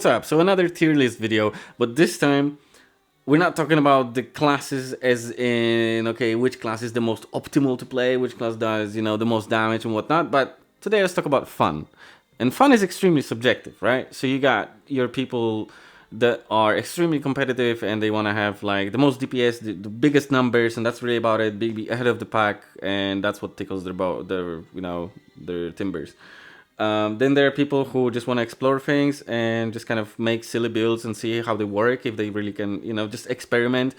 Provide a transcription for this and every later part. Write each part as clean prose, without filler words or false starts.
What's up? So another tier list video, but this time we're not talking about the classes as in, okay, which class is the most optimal to play, which class does, the most damage and whatnot, but today let's talk about fun. And fun is extremely subjective, right? So you got your people that are extremely competitive and they want to have like the most DPS, the biggest numbers, and that's really about it, be ahead of the pack, and that's what tickles their timbers. Then there are people who just want to explore things and just kind of make silly builds and see how they work, if they really can, just experiment,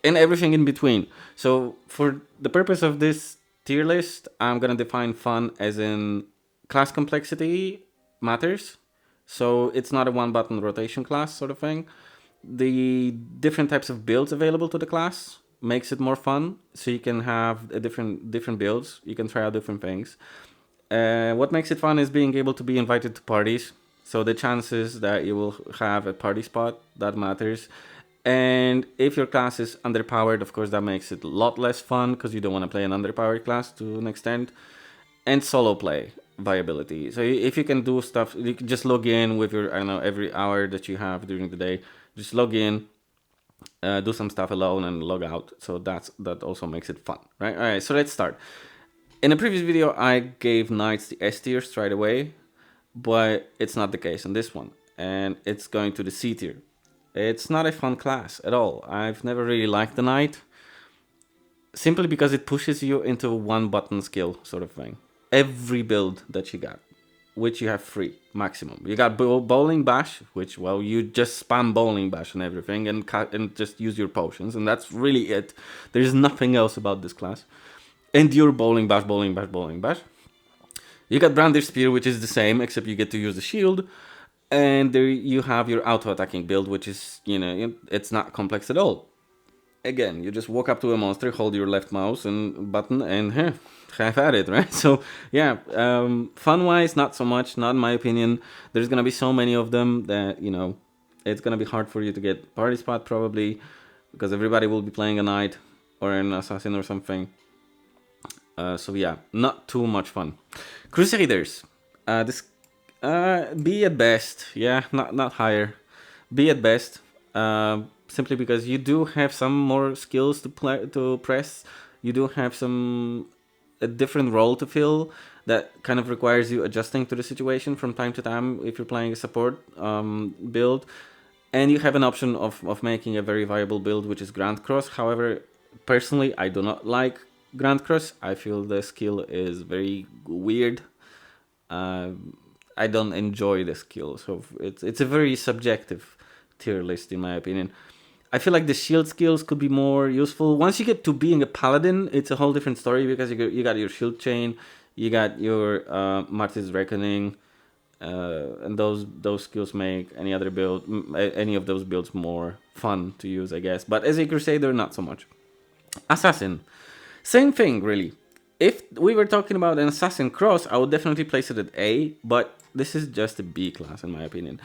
and everything in between. So for the purpose of this tier list, I'm going to define fun as in class complexity matters. So it's not a one button rotation class sort of thing. The different types of builds available to the class makes it more fun. So you can have a different builds. You can try out different things. What makes it fun is being able to be invited to parties. So the chances that you will have a party spot, that matters. And if your class is underpowered, of course, that makes it a lot less fun because you don't want to play an underpowered class to an extent. And solo play viability. So if you can do stuff, you can just log in with your, every hour that you have during the day, just log in, do some stuff alone and log out. So that also makes it fun, right? All right, so let's start. In a previous video, I gave Knights the S tier straight away, but it's not the case in this one, and it's going to the C tier. It's not a fun class at all. I've never really liked the Knight, simply because it pushes you into a one-button skill sort of thing. Every build that you got, which you have free, maximum. You got Bowling Bash, which, well, you just spam Bowling Bash and everything, and just use your potions, and that's really it. There's nothing else about this class. Endure Bowling Bash, Bowling Bash, Bowling Bash. You got Brandish Spear, which is the same, except you get to use the shield. And there you have your auto-attacking build, which is, it's not complex at all. Again, you just walk up to a monster, hold your left mouse and button, and have at it, right? So, yeah, fun-wise, not so much, not in my opinion. There's going to be so many of them that, it's going to be hard for you to get party spot, probably, because everybody will be playing a knight or an assassin or something. So yeah, not too much fun. Crusaders, B at best, yeah, not higher. B at best, simply because you do have some more skills to press. You do have a different role to fill that kind of requires you adjusting to the situation from time to time if you're playing a support build. And you have an option of making a very viable build, which is Grand Cross. However, personally, I do not like Grand Cross. I feel the skill is very weird. I don't enjoy the skill, so it's a very subjective tier list in my opinion. I feel like the shield skills could be more useful. Once you get to being a paladin, it's a whole different story because you got your shield chain, you got your Martyr's Reckoning, and those skills make any of those builds more fun to use, I guess. But as a Crusader, not so much. Assassin. Same thing, really. If we were talking about an Assassin Cross, I would definitely place it at A, but this is just a B class in my opinion.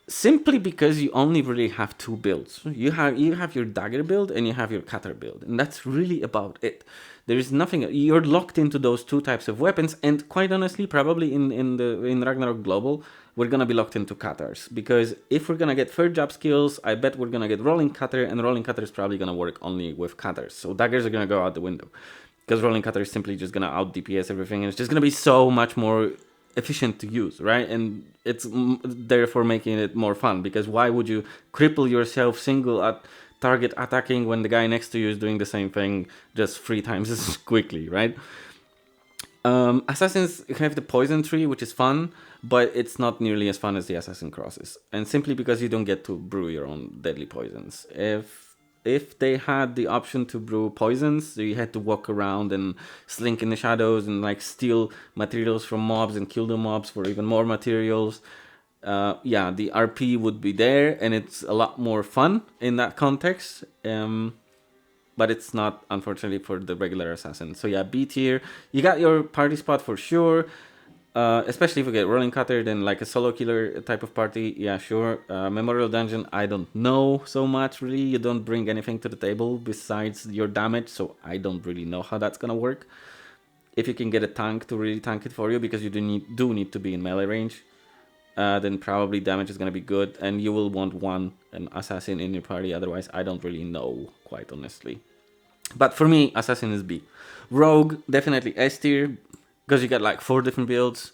Simply because you only really have two builds. You have your dagger build and you have your cutter build, and that's really about it. There is nothing. You're locked into those two types of weapons, and quite honestly, probably in Ragnarok Global, we're gonna be locked into cutters, because if we're gonna get third job skills, I bet we're gonna get rolling cutter, and rolling cutter is probably gonna work only with cutters. So daggers are gonna go out the window, because rolling cutter is simply just gonna out DPS everything, and it's just gonna be so much more efficient to use, right? And it's therefore making it more fun, because why would you cripple yourself single at target attacking when the guy next to you is doing the same thing just 3 times as quickly, right? Assassins have the poison tree, which is fun, but it's not nearly as fun as the assassin crosses, and simply because you don't get to brew your own deadly poisons. If they had the option to brew poisons, so you had to walk around and slink in the shadows and like steal materials from mobs and kill the mobs for even more materials. Yeah, the RP would be there, and it's a lot more fun in that context. But it's not, unfortunately, for the regular assassin. So yeah, B tier. You got your party spot for sure. Especially if you get rolling cutter, then like a solo killer type of party, yeah, sure. Memorial dungeon, I don't know so much really. You don't bring anything to the table besides your damage, so I don't really know how that's gonna work. If you can get a tank to really tank it for you, because you do need to be in melee range. then probably damage is going to be good, and you will want an assassin in your party. Otherwise, I don't really know, quite honestly. But for me, assassin is B. Rogue, definitely S tier, because you got like 4 different builds.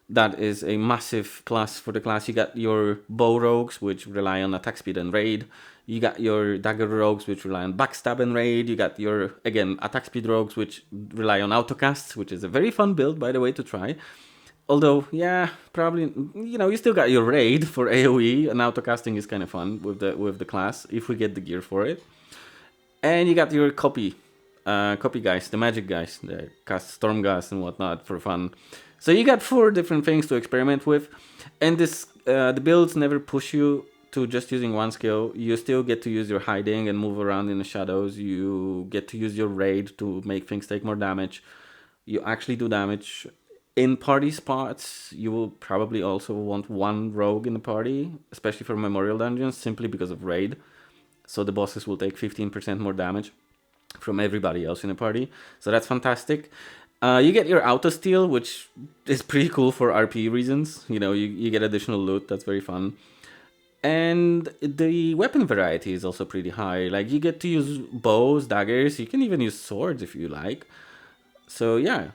That is a massive plus for the class. You got your bow rogues, which rely on attack speed and raid. You got your dagger rogues, which rely on backstab and raid. You got your, again, attack speed rogues, which rely on autocasts, which is a very fun build, by the way, to try. Although, yeah, probably, you still got your raid for AoE, and autocasting is kind of fun with the class, if we get the gear for it. And you got your copy guys, the magic guys, the cast storm gas and whatnot for fun. So you got 4 different things to experiment with, and the builds never push you to just using one skill. You still get to use your hiding and move around in the shadows. You get to use your raid to make things take more damage. You actually do damage. In party spots, you will probably also want 1 rogue in the party, especially for memorial dungeons, simply because of raid. So the bosses will take 15% more damage from everybody else in the party. So that's fantastic. You get your auto steal, which is pretty cool for RP reasons. You get additional loot. That's very fun. And the weapon variety is also pretty high. Like, you get to use bows, daggers. You can even use swords if you like. So yeah,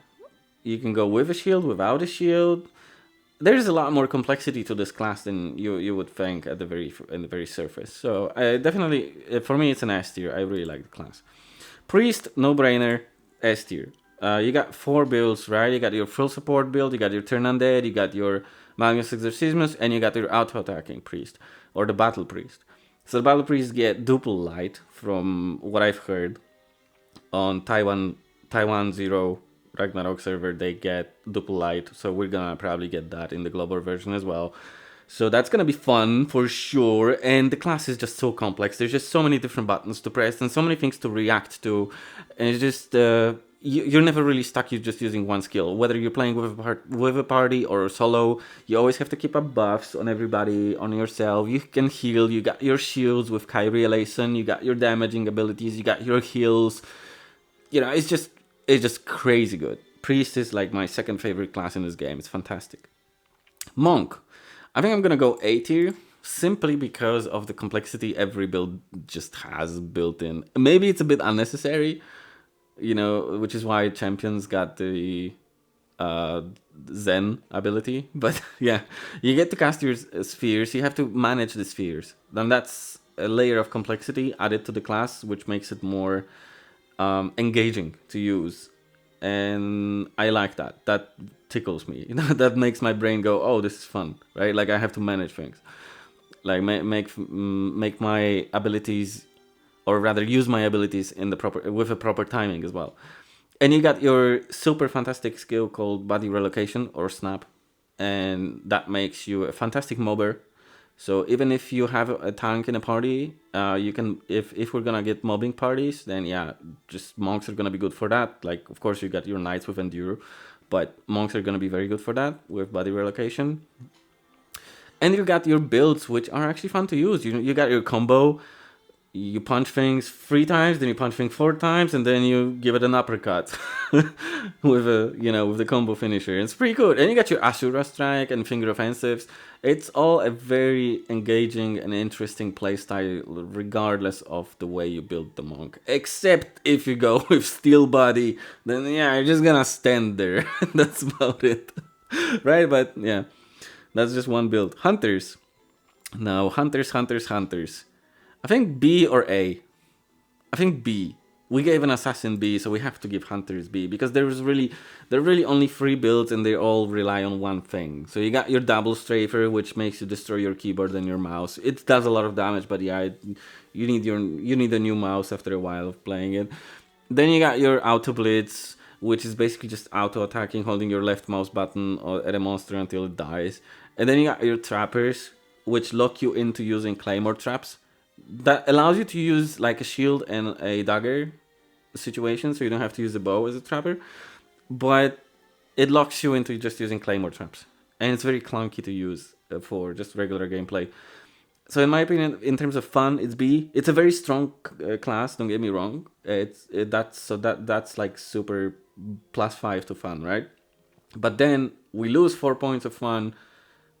you can go with a shield, without a shield. There's a lot more complexity to this class than you would think in the very surface. So definitely, for me, it's an S tier. I really like the class. Priest, no brainer, S tier. You got 4 builds, right? You got your full support build, you got your turn undead, you got your Magnus Exorcismus, and you got your auto-attacking priest, or the battle priest. So the battle priests get duple light, from what I've heard. On Taiwan 0 Ragnarok server, they get duple light, so we're gonna probably get that in the global version as well. So that's gonna be fun for sure, and the class is just so complex. There's just so many different buttons to press and so many things to react to, and it's just you're never really stuck. You're just using one skill. Whether you're playing with a party or solo, you always have to keep up buffs on everybody, on yourself. You can heal. You got your shields with Kyrie Eleison. You got your damaging abilities. You got your heals. It's just crazy good. Priest is like my second favorite class in this game. It's fantastic. Monk, I think I'm gonna go A tier, simply because of the complexity every build just has built in. Maybe it's a bit unnecessary, which is why champions got the Zen ability. But yeah, you get to cast your spheres. You have to manage the spheres. Then that's a layer of complexity added to the class, which makes it more engaging to use. And I like that. That tickles me. That makes my brain go, "Oh, this is fun," right? Like, I have to manage things, like make my abilities, or rather use my abilities with a proper timing as well. And you got your super fantastic skill called Body Relocation, or Snap, and that makes you a fantastic mobber. So even if you have a tank in a party, you can, if we're gonna get mobbing parties, then yeah, just monks are gonna be good for that. Like, of course, you got your knights with Endure, but monks are gonna be very good for that with Body Relocation. And you got your builds, which are actually fun to use. You got your combo. You punch things 3 times, then you punch things 4 times, and then you give it an uppercut with the combo finisher. It's pretty good. And you got your Asura Strike and Finger Offensives. It's all a very engaging and interesting playstyle, regardless of the way you build the monk. Except if you go with Steel Body, then yeah, you're just gonna stand there. That's about it, right? But yeah, that's just one build. Hunters. Now, hunters. I think B or A. I think B. We gave an assassin B, so we have to give hunters B, because there are really only 3 builds, and they all rely on one thing. So you got your double strafer, which makes you destroy your keyboard and your mouse. It does a lot of damage, but yeah, you need a new mouse after a while of playing it. Then you got your auto blitz, which is basically just auto attacking, holding your left mouse button at a monster until it dies. And then you got your trappers, which lock you into using claymore traps. That allows you to use like a shield and a dagger situation, so you don't have to use a bow as a trapper, but it locks you into just using claymore traps, and it's very clunky to use for just regular gameplay. So in my opinion, in terms of fun, it's B. It's a very strong class, don't get me wrong. That's like super +5 to fun, right? But then we lose 4 points of fun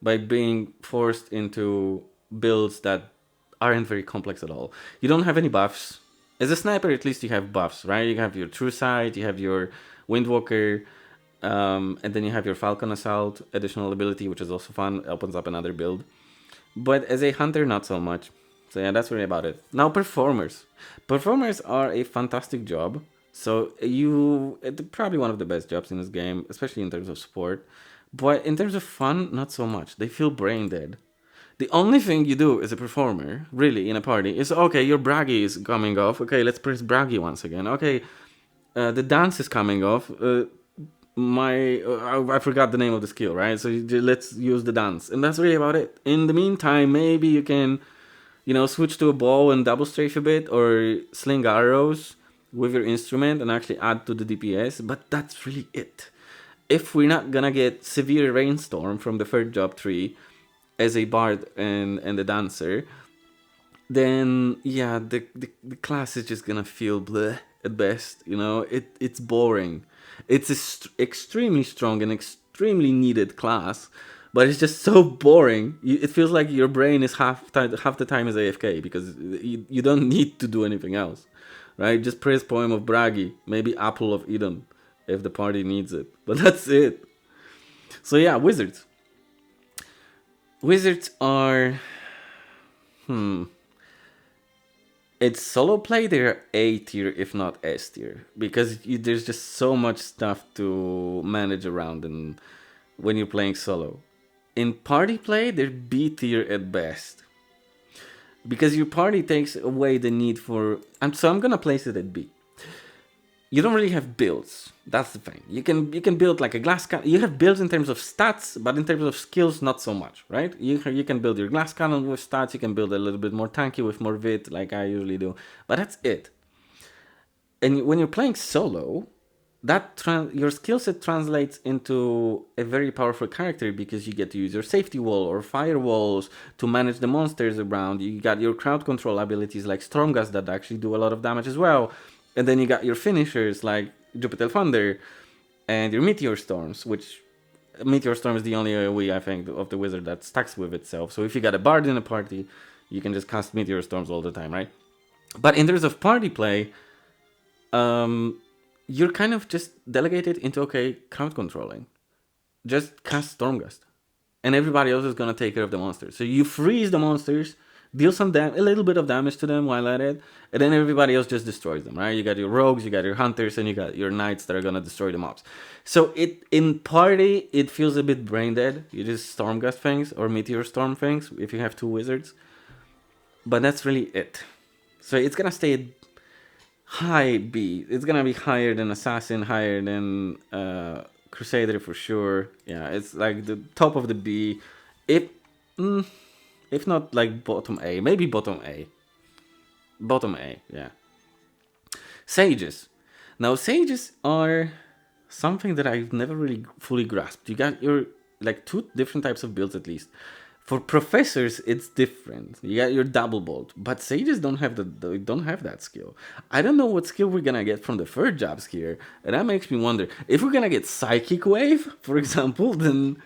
by being forced into builds that aren't very complex at all. You don't have any buffs. As a sniper, at least you have buffs, right? You have your True Sight, you have your Windwalker, and then you have your Falcon Assault additional ability, which is also fun. Opens up another build. But as a hunter, not so much. So yeah, that's really about it. Now, performers. Performers are a fantastic job. So it's probably one of the best jobs in this game, especially in terms of support. But in terms of fun, not so much. They feel brain dead. The only thing you do as a performer, really, in a party, is okay, your braggy is coming off. Okay, let's press braggy once again. Okay, the dance is coming off. I forgot the name of the skill, right? So let's use the dance, and that's really about it. In the meantime, maybe you can, switch to a bow and double strafe a bit, or sling arrows with your instrument and actually add to the DPS. But that's really it. If we're not gonna get severe rainstorm from the third job tree as a bard and a dancer, then yeah, the class is just gonna feel bleh at best. It's boring. It's extremely strong and extremely needed class, but it's just so boring. It feels like your brain is half the time is AFK because you don't need to do anything else, right? Just press Poem of Bragi, maybe Apple of Eden if the party needs it, but that's it. So yeah, wizards. Wizards are, it's solo play, they're A tier if not S tier, because there's just so much stuff to manage around and when you're playing solo. In party play, they're B tier at best, because your party takes away the need for. So I'm gonna place it at B. You don't really have builds. That's the thing. You can build like a glass cannon. You have builds in terms of stats, but in terms of skills, not so much, right? You can build your glass cannon with stats. You can build a little bit more tanky with more vit, like I usually do. But that's it. And when you're playing solo, your skill set translates into a very powerful character because you get to use your safety wall or firewalls to manage the monsters around. You got your crowd control abilities like Stormgust that actually do a lot of damage as well. And then you got your finishers like Jupiter Thunder and your Meteor Storms, which Meteor Storm is the only AoE, I think, of the wizard that stacks with itself. So if you got a bard in a party, you can just cast Meteor Storms all the time, right? But in terms of party play, you're kind of just delegated into, okay, crowd controlling. Just cast Stormgust. And everybody else is going to take care of the monsters. So you freeze the monsters, deal a little bit of damage to them while at it, and then everybody else just destroys them, right? You got your rogues, you got your hunters, and you got your knights that are gonna destroy the mobs. So in party, it feels a bit brain dead. You just Stormgust things or Meteor Storm things if you have two wizards. But that's really it. So it's gonna stay at high B. It's gonna be higher than Assassin, higher than Crusader for sure. Yeah, it's like the top of the B. If not like bottom A, maybe bottom A. Bottom A, yeah. Sages. Now, sages are something that I've never really fully grasped. You got your like two different types of builds at least. For professors, it's different. You got your double bolt, but sages don't have that skill. I don't know what skill we're gonna get from the third jobs here, and that makes me wonder if we're gonna get psychic wave, for example. Then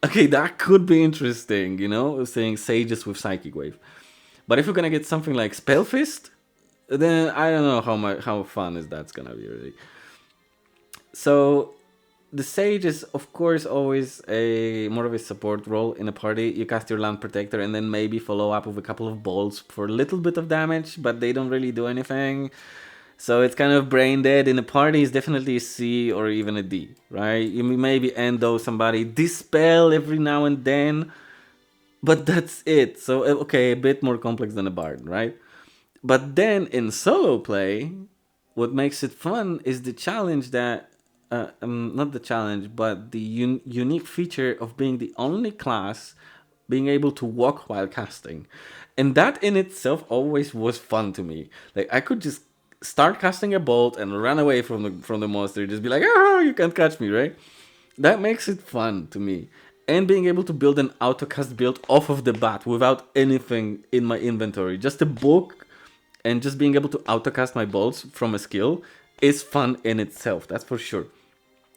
okay, that could be interesting, saying sages with psychic wave. But if we're gonna get something like spell fist, then I don't know how fun is that's gonna be really. So the sage is of course always a more of a support role in a party. You cast your land protector and then maybe follow up with a couple of bolts for a little bit of damage, but they don't really do anything. So it's kind of brain dead. In a party, it's definitely a C or even a D, right? You maybe endo somebody, dispel every now and then, but that's it. So, okay, a bit more complex than a bard, right? But then in solo play, what makes it fun is the challenge that, not the challenge, but the unique feature of being the only class being able to walk while casting. And that in itself always was fun to me. Like, I could just start casting a bolt and run away from the monster, just be like, you can't catch me, right? That makes it fun to me. And being able to build an autocast build off of the bat without anything in my inventory, just a book, and just being able to autocast my bolts from a skill is fun in itself, that's for sure.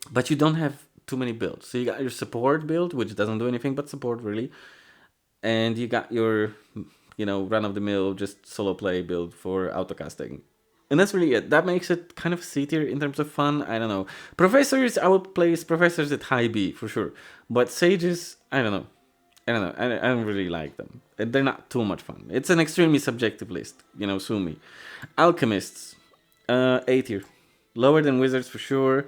But you don't have too many builds. So you got your support build, which doesn't do anything but support really, and you got your, run of the mill just solo play build for autocasting. And that's really it. That makes it kind of C tier in terms of fun. I don't know. Professors, I would place professors at high B for sure. But sages, I don't know. I don't really like them. They're not too much fun. It's an extremely subjective list. Sue me. Alchemists, A tier. Lower than wizards for sure,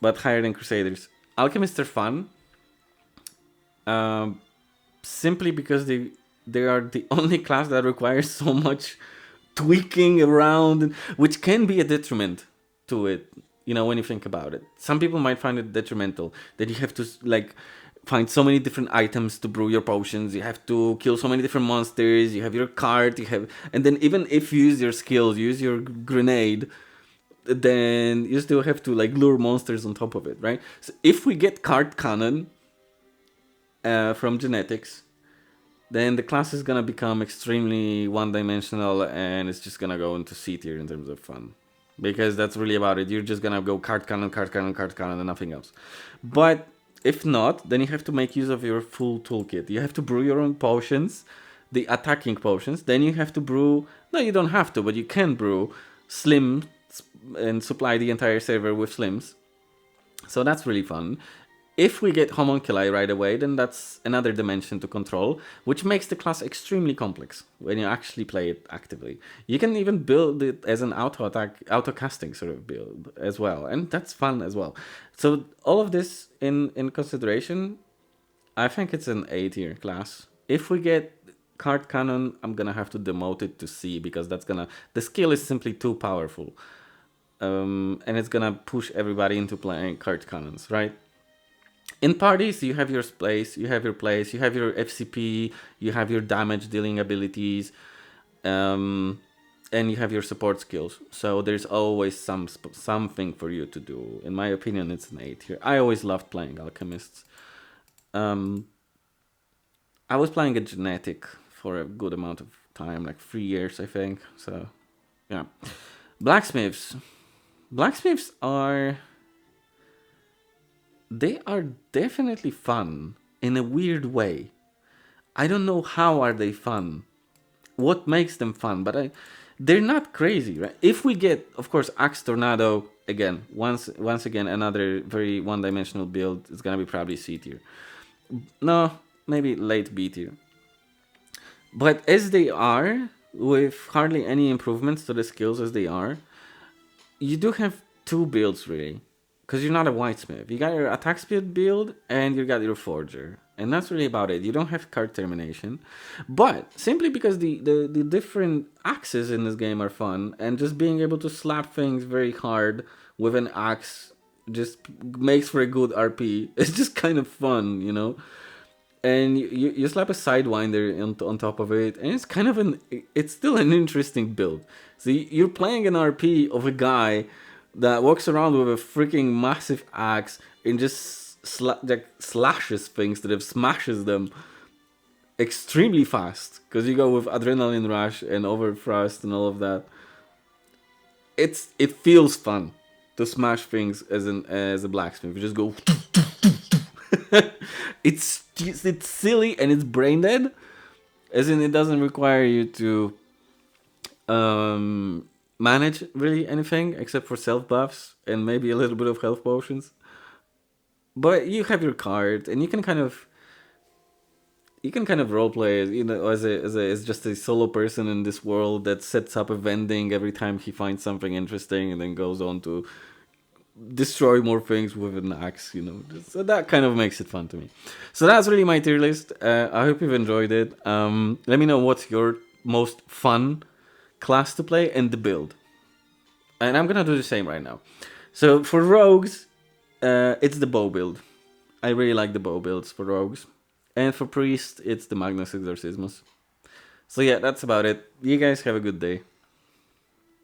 but higher than crusaders. Alchemists are fun. Simply because they are the only class that requires so much tweaking around, which can be a detriment to it, when you think about it. Some people might find it detrimental that you have to find so many different items to brew your potions, you have to kill so many different monsters, you have your cart, and then even if you use your skills, use your grenade, then you still have to lure monsters on top of it, right? So if we get cart cannon from genetics, then the class is gonna become extremely one-dimensional, and it's just gonna go into C tier in terms of fun, because that's really about it. You're just gonna go cart cannon, and nothing else. But if not, then you have to make use of your full toolkit. You have to brew your own potions, the attacking potions. Then you have to brew. No, you don't have to, but you can brew slim and supply the entire server with slims. So that's really fun. If we get homunculi right away, then that's another dimension to control, which makes the class extremely complex when you actually play it actively. You can even build it as an auto-casting sort of build as well, and that's fun as well. So all of this in consideration, I think it's an A tier class. If we get cart cannon, I'm gonna have to demote it to C, because the skill is simply too powerful, and it's gonna push everybody into playing cart cannons, right? In parties, you have your place, you have your FCP, you have your damage dealing abilities, and you have your support skills. So there's always something for you to do. In my opinion, it's an A tier. I always loved playing Alchemists. I was playing a genetic for a good amount of time, 3 years, I think. So, yeah. Blacksmiths. Blacksmiths are definitely fun in a weird way. I don't know how are they fun, what makes them fun, but they're not crazy, right? If we get, of course, Axe Tornado again, once again, another very one-dimensional build, it's gonna be probably C tier. No, maybe late B tier. But as they are, with hardly any improvements to the skills as they are, you do have two builds really. Because you're not a whitesmith. You got your attack speed build and you got your forger. And that's really about it. You don't have card termination. But simply because the different axes in this game are fun, and just being able to slap things very hard with an axe just makes for a good RP. It's just kind of fun, And you slap a Sidewinder on top of it, and it's still an interesting build. So you're playing an RP of a guy that walks around with a freaking massive axe and just slashes things, smashes them extremely fast, because you go with adrenaline rush and overthrust and all of that. It feels fun to smash things as a blacksmith. You just go. It's silly and it's brain dead, as in it doesn't require you to manage really anything except for self buffs and maybe a little bit of health potions. But you have your card, and you can kind of roleplay, as just a solo person in this world that sets up a vending every time he finds something interesting, and then goes on to destroy more things with an axe. So that kind of makes it fun to me. So that's really my tier list. I hope you've enjoyed it. Let me know what's your most fun class to play and the build, and I'm gonna do the same right now. So for rogues, it's the bow build. I really like the bow builds for rogues, and for priest, it's the Magnus Exorcismus. So yeah, that's about it. You guys have a good day.